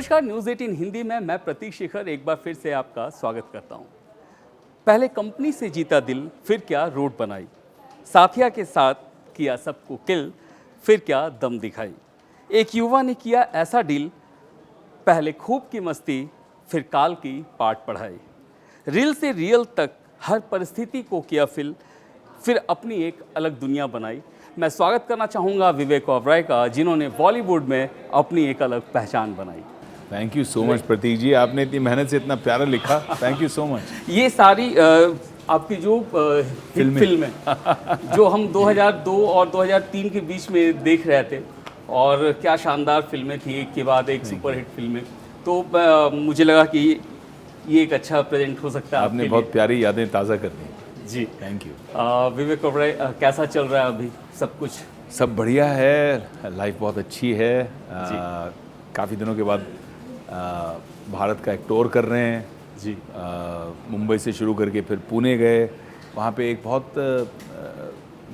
नमस्कार, न्यूज़ 18 हिंदी में मैं प्रतीक शेखर एक बार फिर से आपका स्वागत करता हूं। पहले कंपनी से जीता दिल, फिर क्या रोड बनाई, साथिया के साथ किया सबको किल, फिर क्या दम दिखाई। एक युवा ने किया ऐसा डील, पहले खूब की मस्ती, फिर काल की पाठ पढ़ाई। रील से रियल तक हर परिस्थिति को किया फिर अपनी एक अलग दुनिया बनाई। मैं स्वागत करना चाहूँगा विवेक ओबराय का, जिन्होंने बॉलीवुड में अपनी एक अलग पहचान बनाई। थैंक यू सो मच प्रतीक जी, आपने इतनी मेहनत से इतना प्यारा लिखा, थैंक यू सो मच। ये सारी आपकी जो फिल्में जो हम 2002 और 2003 के बीच में देख रहे थे, और क्या शानदार फिल्में थी, एक के बाद एक सुपरहिट फिल्में। तो मुझे लगा कि ये एक अच्छा प्रेजेंट हो सकता है। आपने बहुत प्यारी यादें ताज़ा कर दी जी, थैंक यू। विवेक ओबराय, कैसा चल रहा है अभी सब कुछ? सब बढ़िया है, लाइफ बहुत अच्छी है। काफ़ी दिनों के बाद भारत का एक टूर कर रहे हैं जी। मुंबई से शुरू करके फिर पुणे गए, वहाँ पे एक बहुत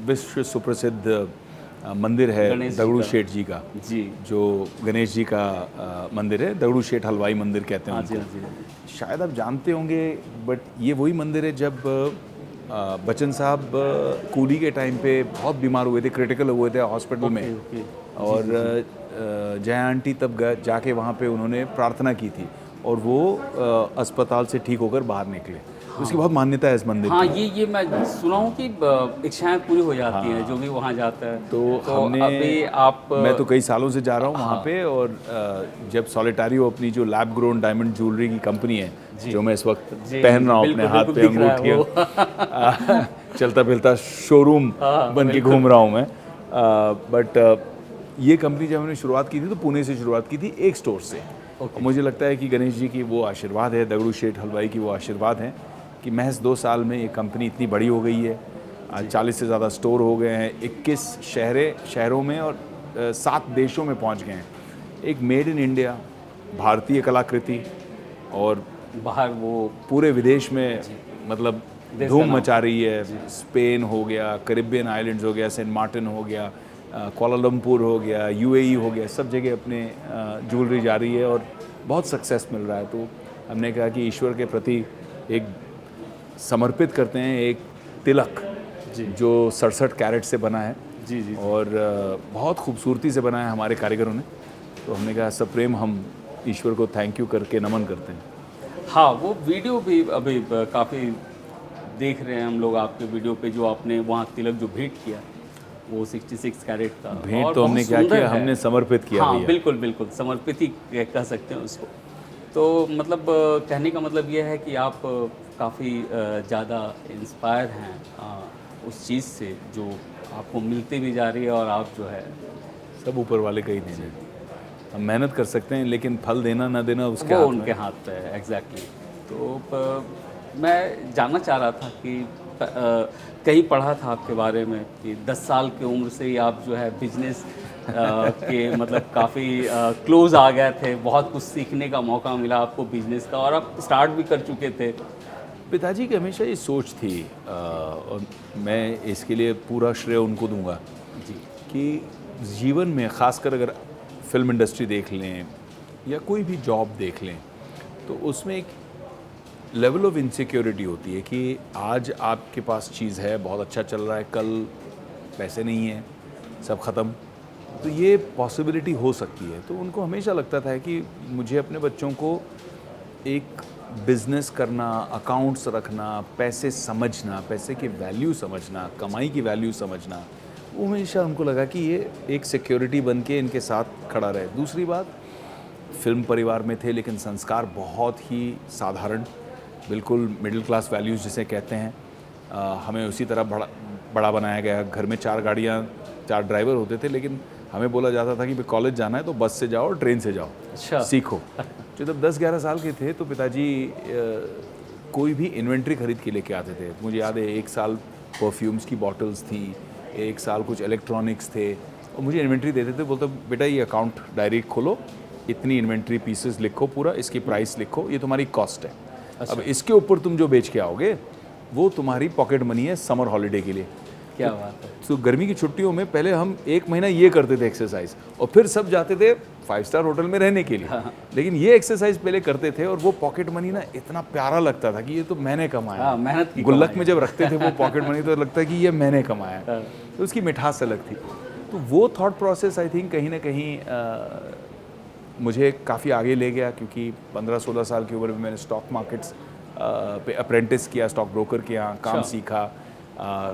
विश्व सुप्रसिद्ध मंदिर है दगड़ू शेठ जी का, जी, जो गणेश जी का मंदिर है। दगड़ू शेठ हलवाई मंदिर कहते हैं उनको। शायद आप जानते होंगे, बट ये वही मंदिर है जब बच्चन साहब कूली के टाइम पे बहुत बीमार हुए थे, क्रिटिकल हुए थे हॉस्पिटल में। और जया आंटी तब जाके वहाँ पे उन्होंने प्रार्थना की थी और वो अस्पताल से ठीक होकर बाहर निकले। हाँ। उसकी बहुत मान्यता है इस मंदिर की। ये मैं सुना हूँ कि इच्छाएं पूरी हो जाती हैं जो भी वहाँ जाता है। तो हमने अभी मैं तो कई सालों से जा रहा हूँ वहाँ पे, और जब सॉलिटारियो अपनी जो लैब ग्रोन डायमंड ज्वेलरी की कंपनी है, जो मैं इस वक्त पहन रहा हूँ अपने हाथ पे अंगूठियाँ, चलता फिरता शोरूम बन के घूम रहा हूँ मैं। बट ये कंपनी जब हमने शुरुआत की थी तो पुणे से शुरुआत की थी, एक स्टोर से। मुझे लगता है कि गणेश जी की वो आशीर्वाद है, दगड़ू शेठ हलवाई की वो आशीर्वाद है कि महज 2 साल में ये कंपनी इतनी बड़ी हो गई है। आज 40 से ज़्यादा स्टोर हो गए हैं, 21 शहरों में और 7 देशों में पहुंच गए हैं। एक मेड इन इंडिया भारतीय कलाकृति, और बाहर वो पूरे विदेश में मतलब धूम मचा रही है। स्पेन हो गया, कैरिबियन आइलैंड्स हो गया, सेंट मार्टिन हो गया, कोलालमपुर हो गया, यूएई हो गया, सब जगह अपने ज्वेलरी जा रही है और बहुत सक्सेस मिल रहा है। तो हमने कहा कि ईश्वर के प्रति एक समर्पित करते हैं एक तिलक, जो 67 कैरेट से बना है। जी। और बहुत खूबसूरती से बना है हमारे कारीगरों ने। तो हमने कहा सब प्रेम हम ईश्वर को थैंक यू करके नमन करते हैं। हाँ, वो वीडियो भी अभी काफ़ी देख रहे हैं हम लोग आपके वीडियो पे, जो आपने वहाँ तिलक जो भेंट किया, वो 66 कैरेट का भेंट। तो हमने क्या किया, हमने समर्पित किया। हाँ, बिल्कुल समर्पित ही कह सकते हैं उसको। तो मतलब कहने का मतलब ये है कि आप काफ़ी ज़्यादा इंस्पायर हैं उस चीज़ से जो आपको मिलती भी जा रही है, और आप जो है सब ऊपर वाले का ही देना है। हम मेहनत कर सकते हैं लेकिन फल देना ना देना उसके वो हाथ उनके हाथ पे है। एग्जैक्टली। तो मैं जानना चाह रहा था कि कहीं पढ़ा था आपके बारे में कि 10 साल की उम्र से ही आप जो है बिजनेस के मतलब काफ़ी क्लोज आ गए थे, बहुत कुछ सीखने का मौका मिला आपको बिजनेस का, और आप स्टार्ट भी कर चुके थे। पिताजी की हमेशा ये सोच थी, और मैं इसके लिए पूरा श्रेय उनको दूंगा जी, कि जीवन में ख़ासकर अगर फिल्म इंडस्ट्री देख लें या कोई भी जॉब देख लें, तो उसमें एक लेवल ऑफ इनसिक्योरिटी होती है कि आज आपके पास चीज़ है, बहुत अच्छा चल रहा है, कल पैसे नहीं है, सब ख़त्म। तो ये पॉसिबिलिटी हो सकती है। तो उनको हमेशा लगता था कि मुझे अपने बच्चों को एक बिज़नेस करना, अकाउंट्स रखना, पैसे समझना, पैसे की वैल्यू समझना, कमाई की वैल्यू समझना, वो हमेशा हमको लगा कि ये एक सिक्योरिटी बन के इनके साथ खड़ा रहे। दूसरी बात, फिल्म परिवार में थे लेकिन संस्कार बहुत ही साधारण, बिल्कुल मिडिल क्लास वैल्यूज़ जिसे कहते हैं। हमें उसी तरह बड़ा बनाया गया। घर में 4 गाड़ियाँ, 4 ड्राइवर होते थे, लेकिन हमें बोला जाता था कि भाई कॉलेज जाना है तो बस से जाओ, ट्रेन से जाओ, अच्छा सीखो। जो जब 10-11 साल के थे तो पिताजी कोई भी इन्वेंट्री खरीद के लेके आते थे। मुझे याद है 1 साल परफ्यूम्स की बॉटल्स थी, 1 साल कुछ इलेक्ट्रॉनिक्स थे, और मुझे इन्वेंट्री देते थे। बोलते बेटा ये अकाउंट डायरी खोलो, इतनी इन्वेंट्री पीसेस लिखो, पूरा इसकी प्राइस लिखो, ये तुम्हारी कॉस्ट है। अच्छा। अब इसके ऊपर तुम जो बेच के आओगे वो तुम्हारी पॉकेट मनी है समर हॉलीडे के लिए। क्या बात है। तो गर्मी की छुट्टियों में पहले हम 1 महीना ये करते थे एक्सरसाइज, और फिर सब जाते थे 5 स्टार होटल में रहने के लिए। लेकिन ये एक्सरसाइज पहले करते थे, और वो पॉकेट मनी ना इतना प्यारा लगता था कि ये तो मैंने कमाया। हाँ, मेहनत की गुल्लक कमाई में जब रखते थे वो पॉकेट मनी, तो लगता है कि ये मैंने कमाया। तो उसकी मिठास अलग थी। तो वो थॉट प्रोसेस आई थिंक कहीं ना कहीं मुझे काफ़ी आगे ले गया, क्योंकि 15-16 साल की उम्र में मैंने स्टॉक मार्केट्स पे अप्रेंटिस किया, स्टॉक ब्रोकर के यहाँ काम सीखा।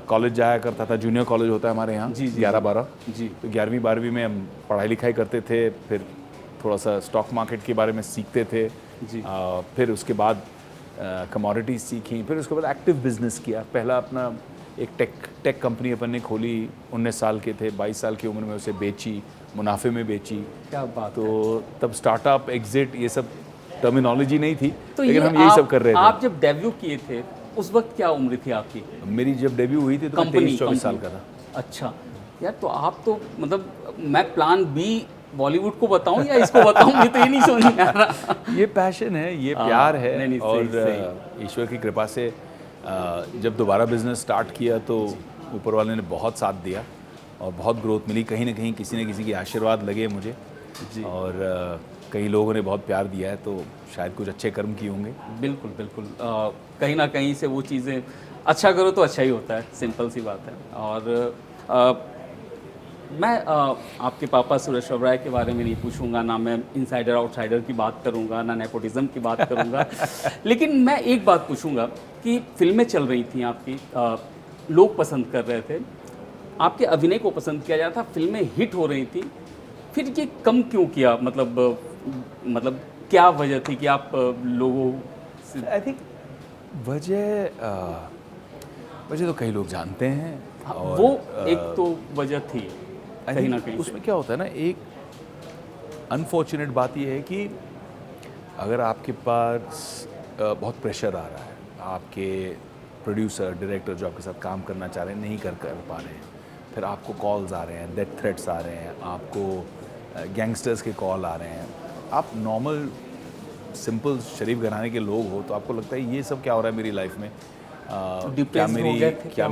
कॉलेज जाया करता था, जूनियर कॉलेज होता है हमारे यहाँ, 11-12 जी। तो 11वीं-12वीं में हम पढ़ाई लिखाई करते थे, फिर थोड़ा सा स्टॉक मार्केट के बारे में सीखते थे जी। फिर उसके बाद कमोडिटीज़ सीखी, फिर उसके बाद एक्टिव बिजनेस किया। पहला अपना एक टेक कंपनी अपन ने खोली, 19 साल के थे, 22 साल की उम्र में उसे बेची, मुनाफे में बेची। क्या बात तो तब स्टार्टअप, एग्जिट, ये सब टर्मिनोलॉजी नहीं थी, तो लेकिन ये हम यही सब कर रहे थे। आप जब डेब्यू किए थे उस वक्त क्या उम्र थी आपकी? मेरी जब डेब्यू हुई थी तो मैं 23-24 साल का था। अच्छा यार, तो आप तो मतलब मैं प्लान बी बॉलीवुड को बताऊं या इसको बताऊं, ये तो ये नहीं समझ में आ रहा। ये पैशन है, ये प्यार है। नहीं, और ईश्वर की कृपा से जब दोबारा बिजनेस स्टार्ट किया तो ऊपर वाले ने बहुत साथ दिया और बहुत ग्रोथ मिली। कहीं ना कहीं किसी न किसी के आशीर्वाद लगे मुझे जी। और कई लोगों ने बहुत प्यार दिया है, तो शायद कुछ अच्छे कर्म किए होंगे। बिल्कुल बिल्कुल, कहीं ना कहीं से वो चीज़ें, अच्छा करो तो अच्छा ही होता है, सिंपल सी बात है। और मैं आपके पापा सुरेश ओबराय के बारे में नहीं पूछूंगा, ना मैं इनसाइडर आउटसाइडर की बात करूंगा, ना नेपोटिज्म की बात करूंगा। लेकिन मैं एक बात पूछूंगा कि फिल्में चल रही थी आपकी, लोग पसंद कर रहे थे, आपके अभिनय को पसंद किया जा रहा था, फिल्में हिट हो रही थी, फिर ये कम क्यों किया? मतलब क्या वजह थी कि आप लोगों से? आई थिंक वजह तो कई लोग जानते हैं। और वो एक तो वजह थी कहीं ना कहीं उसमें क्या होता है ना, एक अनफॉर्चुनेट बात यह है कि अगर आपके पास बहुत प्रेशर आ रहा है, आपके प्रोड्यूसर, डायरेक्टर जो आपके साथ काम करना चाह रहे हैं नहीं कर पा रहे हैं, फिर आपको कॉल्स आ रहे हैं, डेथ थ्रेट्स आ रहे हैं, आपको गैंगस्टर्स के कॉल आ रहे हैं, आप नॉर्मल सिंपल शरीफ घराने के लोग हो, तो आपको लगता है ये सब क्या हो रहा है मेरी लाइफ में। क्या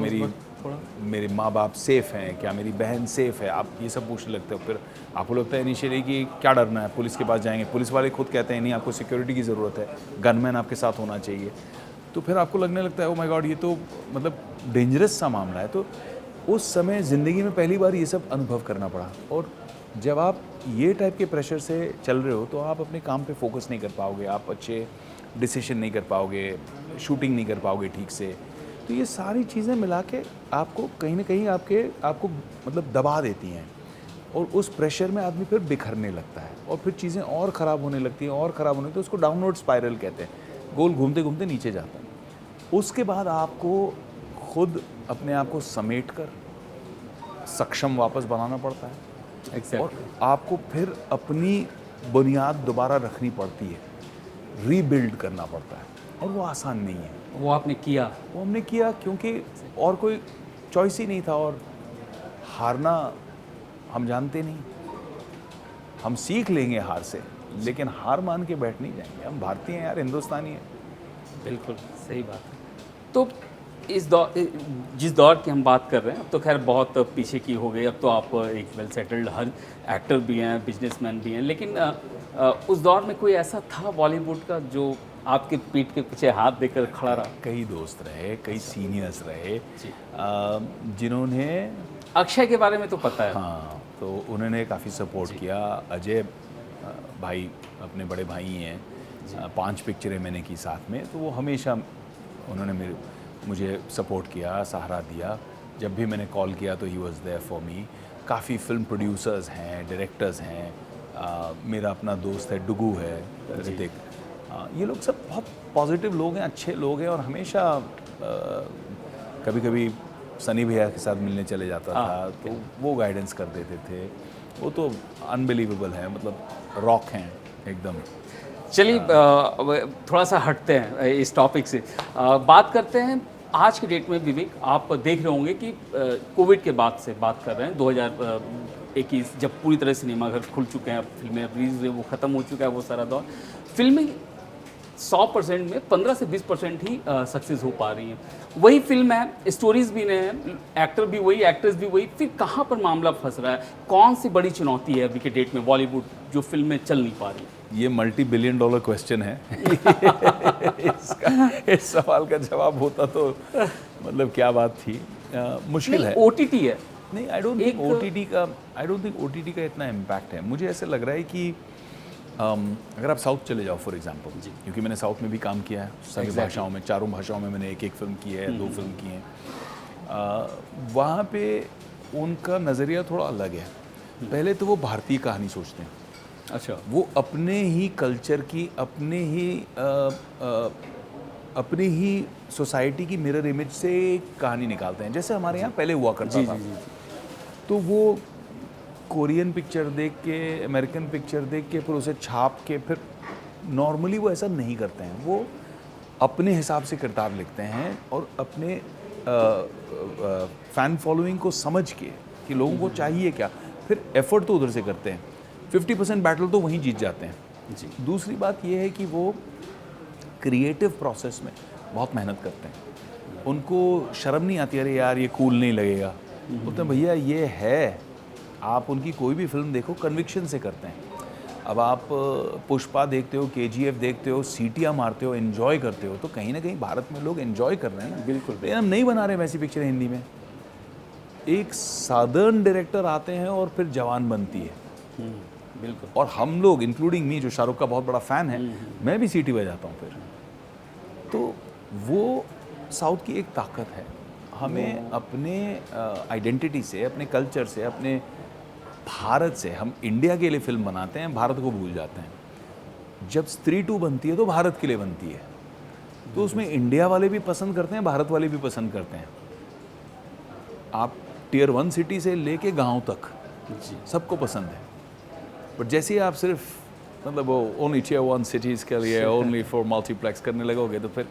मेरे माँ बाप सेफ़ हैं, क्या मेरी बहन सेफ़ है, आप ये सब पूछने लगते हो। फिर आपको लगता है इनिशियली कि क्या डरना है, पुलिस के पास जाएंगे, पुलिस वाले खुद कहते हैं नहीं आपको सिक्योरिटी की ज़रूरत है, गनमैन आपके साथ होना चाहिए। तो फिर आपको लगने लगता है ओ माय गॉड, ये तो मतलब डेंजरस सा मामला है। तो उस समय ज़िंदगी में पहली बार ये सब अनुभव करना पड़ा। और जब आप ये टाइप के प्रेशर से चल रहे हो तो आप अपने काम पे फोकस नहीं कर पाओगे, आप अच्छे डिसीजन नहीं कर पाओगे, शूटिंग नहीं कर पाओगे ठीक से। तो ये सारी चीज़ें मिला के आपको कहीं ना कहीं आपको मतलब दबा देती हैं, और उस प्रेशर में आदमी फिर बिखरने लगता है, और फिर चीज़ें और ख़राब होने लगती हैं, और ख़राब होने लगती है। उसको डाउनवर्ड स्पाइरल कहते हैं, गोल घूमते घूमते नीचे जाता है। उसके बाद आपको खुद अपने आप को समेट कर सक्षम वापस बनाना पड़ता है। और आपको फिर अपनी बुनियाद दोबारा रखनी पड़ती है, रीबिल्ड करना पड़ता है, और वो आसान नहीं है। वो आपने किया? वो हमने किया क्योंकि और कोई चॉइस ही नहीं था, और हारना हम जानते नहीं। हम सीख लेंगे हार से, लेकिन हार मान के बैठ नहीं जाएंगे। हम भारतीय हैं यार, हिंदुस्तानी हैं। बिल्कुल सही बात है। तो जिस दौर की हम बात कर रहे हैं, अब तो खैर बहुत पीछे की हो गई, अब तो आप एक वेल सेटल्ड हर एक्टर भी हैं, बिजनेसमैन भी हैं, लेकिन उस दौर में कोई ऐसा था बॉलीवुड का जो आपके पीठ के पीछे हाथ देकर खड़ा रहा? कई दोस्त रहे, कई सीनियर्स रहे जिन्होंने, अक्षय के बारे में तो पता है। हाँ, तो उन्होंने काफ़ी सपोर्ट किया। अजय भाई अपने बड़े भाई हैं, 5 पिक्चरें मैंने की साथ में, तो वो हमेशा उन्होंने मुझे सपोर्ट किया, सहारा दिया। जब भी मैंने कॉल किया तो he was there for me. काफ़ी फिल्म प्रोड्यूसर्स हैं, डायरेक्टर्स हैं, मेरा अपना दोस्त है डुगू है, ऋतिक, ये लोग सब बहुत पॉजिटिव लोग हैं, अच्छे लोग हैं। और हमेशा कभी कभी सनी भैया के साथ मिलने चले जाता था, तो वो गाइडेंस कर देते थे। वो तो अनबिलीवेबल है, मतलब रॉक हैं एकदम। चलिए थोड़ा सा हटते हैं इस टॉपिक से, बात करते हैं आज के डेट में। विवेक, आप देख रहे होंगे कि कोविड के बाद से बात कर रहे हैं, 2021 जब पूरी तरह सिनेमाघर खुल चुके हैं, अब फिल्में रिलीज हुई, वो ख़त्म हो चुका है वो सारा दौर। फिल्में 100% में 15 से 20% ही सक्सेस हो पा रही हैं। वही फिल्म है, स्टोरीज भी नए हैं, एक्टर भी वही, एक्ट्रेस भी वही, फिर कहाँ पर मामला फंस रहा है? कौन सी बड़ी चुनौती है अभी के डेट में बॉलीवुड जो फिल्में चल नहीं पा रही? ये मल्टी बिलियन डॉलर क्वेश्चन है। इस सवाल का जवाब होता तो मतलब क्या बात थी। मुश्किल है। OTT है। नहीं, आई डोंट थिंक OTT का इतना इम्पैक्ट है। मुझे ऐसे लग रहा है कि अगर आप साउथ चले जाओ फॉर एग्जांपल, क्योंकि मैंने साउथ में भी काम किया है, सभी भाषाओं में, 4 भाषाओं में मैंने एक फिल्म की है, 2 फिल्म की हैं। वहाँ पे उनका नज़रिया थोड़ा अलग है। पहले तो वो भारतीय कहानी सोचते हैं। अच्छा। वो अपने ही कल्चर की, अपनी ही सोसाइटी की मिरर इमेज से कहानी निकालते हैं, जैसे हमारे यहाँ पहले हुआ करता था। तो वो कोरियन पिक्चर देख के, अमेरिकन पिक्चर देख के, फिर उसे छाप के, फिर नॉर्मली वो ऐसा नहीं करते हैं। वो अपने हिसाब से किरदार लिखते हैं और अपने फ़ैन फॉलोइंग को समझ के कि लोगों को चाहिए क्या, फिर एफर्ट तो उधर से करते हैं। 50% बैटल तो वहीं जीत जाते हैं। जी। दूसरी बात ये है कि वो क्रिएटिव प्रोसेस में बहुत मेहनत करते हैं। उनको शर्म नहीं आती, अरे यार ये कूल नहीं लगेगा। बोलते हैं भैया ये है। आप उनकी कोई भी फिल्म देखो, कन्विक्शन से करते हैं। अब आप पुष्पा देखते हो, KGF देखते हो, सीटियाँ मारते हो, एन्जॉय करते हो, तो कहीं ना कहीं भारत में लोग एन्जॉय कर रहे हैं ना। बिल्कुल। लेकिन हम नहीं बना रहे वैसी पिक्चर हिंदी में। एक सादर्न डायरेक्टर आते हैं और फिर जवान बनती है। बिल्कुल। और हम लोग, इंक्लूडिंग मी, जो शाहरुख का बहुत बड़ा फ़ैन है, मैं भी सीटी बजाता हूँ फिर। तो वो साउथ की एक ताकत है। हमें अपने आइडेंटिटी से, अपने कल्चर से, अपने भारत से, हम इंडिया के लिए फिल्म बनाते हैं, भारत को भूल जाते हैं। जब स्त्री 2 बनती है तो भारत के लिए बनती है, तो उसमें इंडिया वाले भी पसंद करते हैं, भारत वाले भी पसंद करते हैं। आप टियर 1 सिटी से लेके गांव तक सबको पसंद है। बट जैसे ही आप सिर्फ मतलब वो ओनली टियर 1 सिटीज़ के लिए ओनली फॉर मल्टीप्लेक्स करने लगोगे, तो फिर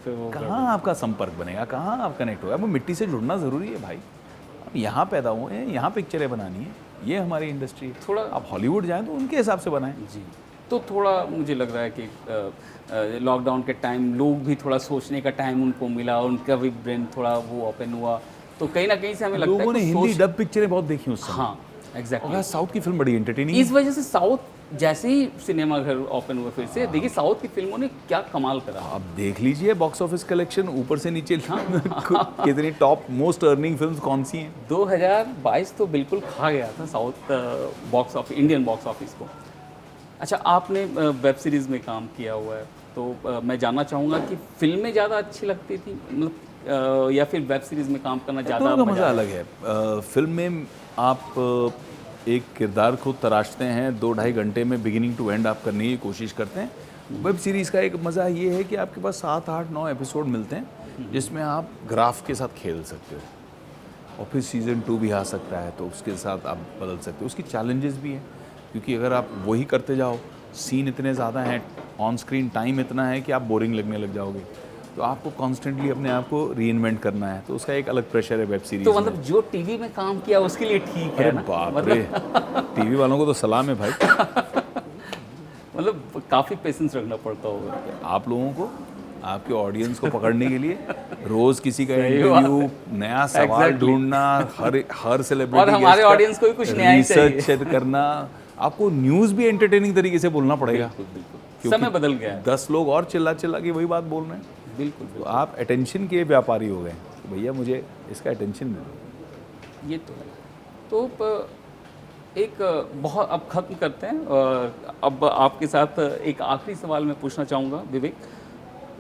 वो कहाँ आपका संपर्क बनेगा, कहाँ आप कनेक्ट होगा। वो मिट्टी से जुड़ना ज़रूरी है भाई। हम यहाँ पैदा हुए हैं, यहाँ पिक्चरें बनानी है, ये हमारी इंडस्ट्री है। थोड़ा आप हॉलीवुड जाएं तो उनके हिसाब से बनाएं। जी। तो थोड़ा मुझे लग रहा है कि लॉकडाउन के टाइम लोग भी थोड़ा सोचने का टाइम उनको मिला, उनका भी ब्रेन थोड़ा वो ओपन हुआ, तो कहीं ना कहीं से हमें लगता है लोगों ने हिंदी डब पिक्चरें बहुत देखी उस समय। हाँ, एग्जैक्टली। और साउथ की फिल्म बड़ी एंटरटेनिंग। इस वजह से साउथ जैसे ही सिनेमा घर ओपन हुए फिर से, देखिए साउथ की फिल्मों ने क्या कमाल करा। आप देख लीजिए बॉक्स ऑफिस कलेक्शन ऊपर से नीचे कितनी टॉप मोस्ट अर्निंग फिल्म्स कौन सी हैं। 2022 तो बिल्कुल खा गया था south box office, Indian box office को। अच्छा, आपने वेब सीरीज़ में काम किया हुआ है, तो मैं जानना चाहूँगा कि फिल्में ज़्यादा अच्छी लगती थी, मतलब या फिर वेब सीरीज़ में काम करना ज़्यादा दोनों का मज़ा अलग है। फिल्म में आप एक किरदार को तराशते हैं, 2-2.5 घंटे में बिगिनिंग टू एंड आप करने की कोशिश करते हैं। वेब सीरीज़ का एक मज़ा ये है कि आपके पास 7, 8, 9 एपिसोड मिलते हैं, जिसमें आप ग्राफ के साथ खेल सकते हो, और फिर सीज़न 2 भी आ सकता है, तो उसके साथ आप बदल सकते हो। उसकी चैलेंजेस भी हैं, क्योंकि अगर आप वही करते जाओ, सीन इतने ज़्यादा हैं, ऑन स्क्रीन टाइम इतना है कि आप बोरिंग लगने लग जाओगे। तो आपको कॉन्स्टेंटली अपने आप को रीइन्वेंट करना है, तो उसका एक अलग प्रेशर है वेब सीरीज। तो मतलब जो टीवी में काम किया उसके लिए ठीक है ना? बाप रे, टीवी वालों को तो सलाम है भाई। मतलब काफ़ी पेशेंस रखना पड़ता होगा आप लोगों को, आपके ऑडियंस को पकड़ने के लिए रोज किसी का इंटरव्यू, नया सवाल ढूंढना, हर सेलिब्रिटी और हमारे ऑडियंस को भी कुछ नया ही चाहिए, रिसर्च करना। आपको न्यूज़ भी एंटरटेनिंग तरीके से बोलना पड़ेगा। बिल्कुल। समय बदल गया है। 10 लोग और चिल्ला चिल्ला के वही बात बोल रहे हैं। बिल्कुल। तो आप अटेंशन के व्यापारी हो गए, तो भैया मुझे इसका अटेंशन दे दो। ये तो है। तो एक बहुत, अब ख़त्म करते हैं। अब आपके साथ एक आखिरी सवाल मैं पूछना चाहूँगा विवेक।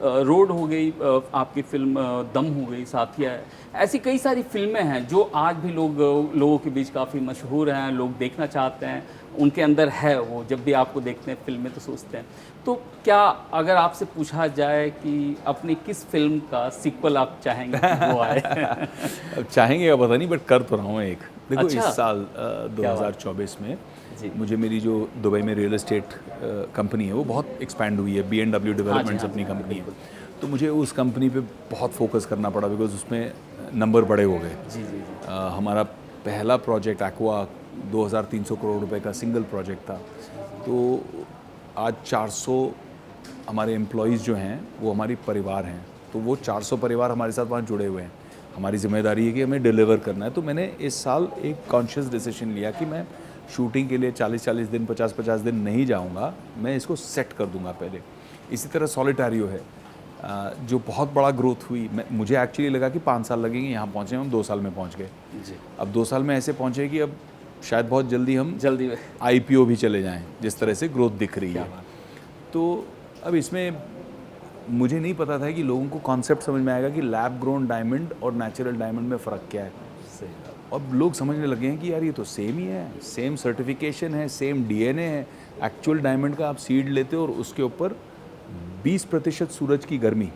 रोड हो गई, आपकी फिल्म दम हो गई, साथिया है, ऐसी कई सारी फिल्में हैं जो आज भी लोगों के बीच काफ़ी मशहूर हैं, लोग देखना चाहते हैं, उनके अंदर है वो, जब भी आपको देखते हैं फिल्में तो सोचते हैं। तो क्या अगर आपसे पूछा जाए कि अपनी किस फिल्म का सीक्वल आप चाहेंगे कि वो आए? अब चाहेंगे या पता नहीं, बट कर तो रहा हूँ एक। देखो अच्छा? इस साल 2024 में मुझे मेरी जो दुबई में रियल एस्टेट कंपनी है वो बहुत एक्सपैंड हुई है, B&W डेवलपमेंट्स अपनी कंपनी है, तो मुझे उस कंपनी पे बहुत फोकस करना पड़ा, बिकॉज उसमें नंबर बड़े हो गए। जी। हमारा पहला प्रोजेक्ट एक्वा 2300 करोड़ रुपए का सिंगल प्रोजेक्ट था, तो आज हमारे एम्प्लॉयज़ जो हैं वो हमारी परिवार हैं, तो वो 400 परिवार हमारे साथ वहाँ जुड़े हुए हैं। हमारी जिम्मेदारी है कि हमें डिलीवर करना है। तो मैंने इस साल एक कॉन्शियस डिसीजन लिया कि मैं शूटिंग के लिए 40-40 दिन 50-50 दिन नहीं जाऊँगा, मैं इसको सेट कर दूँगा पहले। इसी तरह सॉलिटारियो है, जो बहुत बड़ा ग्रोथ हुई। मुझे एक्चुअली लगा कि 5 साल लगेंगे, यहाँ पहुँचे हम 2 साल में पहुँच गए। जी। अब 2 साल में ऐसे पहुँचे कि अब शायद बहुत जल्दी हम जल्दी में IPO भी चले जाएं, जिस तरह से ग्रोथ दिख रही है। तो अब इसमें मुझे नहीं पता था कि लोगों को कॉन्सेप्ट समझ में आएगा कि लैब ग्रोन डायमंड और नेचुरल डायमंड में फ़र्क क्या है। सही। अब लोग समझने लगे हैं कि यार ये तो सेम ही है, सेम सर्टिफिकेशन है, सेम DNA है। एक्चुअल डायमंड का आप सीड लेते हो और उसके ऊपर 20% सूरज की गर्मी,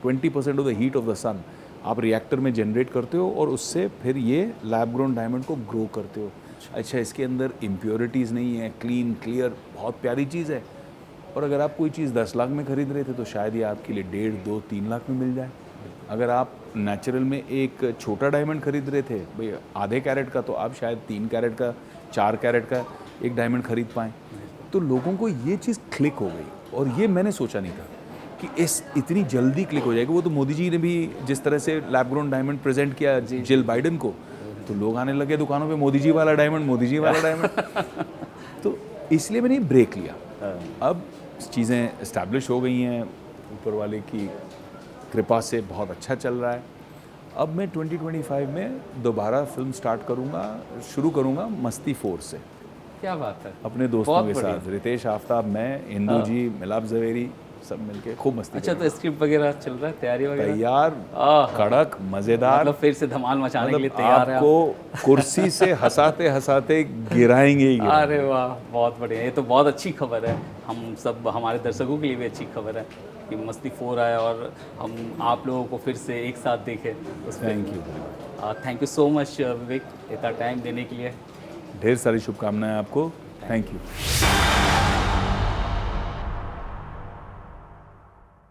20% of the heat of the sun आप रिएक्टर में जनरेट करते हो और उससे फिर ये लैब ग्रोन डायमंड को ग्रो करते हो। अच्छा, इसके अंदर इम्प्योरिटीज़ नहीं है, क्लीन क्लियर, बहुत प्यारी चीज़ है। और अगर आप कोई चीज़ 10 लाख में ख़रीद रहे थे तो शायद ये आपके लिए 1.5, 2, 3 लाख में मिल जाए। अगर आप नेचुरल में एक छोटा डायमंड खरीद रहे थे भाई आधे कैरेट का, तो आप शायद 3 कैरेट का, 4 कैरेट का एक डायमंड खरीद पाएँ। तो लोगों को ये चीज़ क्लिक हो गई और ये मैंने सोचा नहीं था कि इतनी जल्दी क्लिक हो जाएगी। वो तो मोदी जी ने भी जिस तरह से लैब ग्रोन डायमंड प्रेजेंट किया जिल बाइडन को, तो लोग आने लगे दुकानों पे मोदी जी वाला डायमंड, मोदी जी वाला डायमंड। तो इसलिए मैंने ब्रेक लिया। अब चीज़ें इस्टेब्लिश हो गई हैं, ऊपर वाले की कृपा से बहुत अच्छा चल रहा है। अब मैं 2025 में दोबारा फिल्म शुरू करूँगा मस्ती 4 से। क्या बात है। अपने दोस्तों बहुत के बढ़िया। साथ, रितेश आफ्ताब, मैं, इंदू जी, मिलाप जवेरी, सब मिलके खूब मस्ती अच्छा, तो स्क्रिप्ट वगैरह चल रहा है, तैयारी वगैरह? तैयार, कड़क, मज़ेदार। मतलब फिर से धमाल मचाने के लिए तैयार है आप? आपको कुर्सी से हंसाते हंसाते गिराएंगे ही गिराएंगे। अरे वाह, बहुत बढ़िया। ये तो बहुत अच्छी खबर है, हम सब हमारे दर्शकों के लिए भी अच्छी खबर है कि मस्ती 4 आया और हम आप लोगों को फिर से एक साथ देखें उस thank you. Thank you so much Vivek, इतना टाइम देने के लिए। ढेर सारी शुभकामनाएं आपको। Thank you.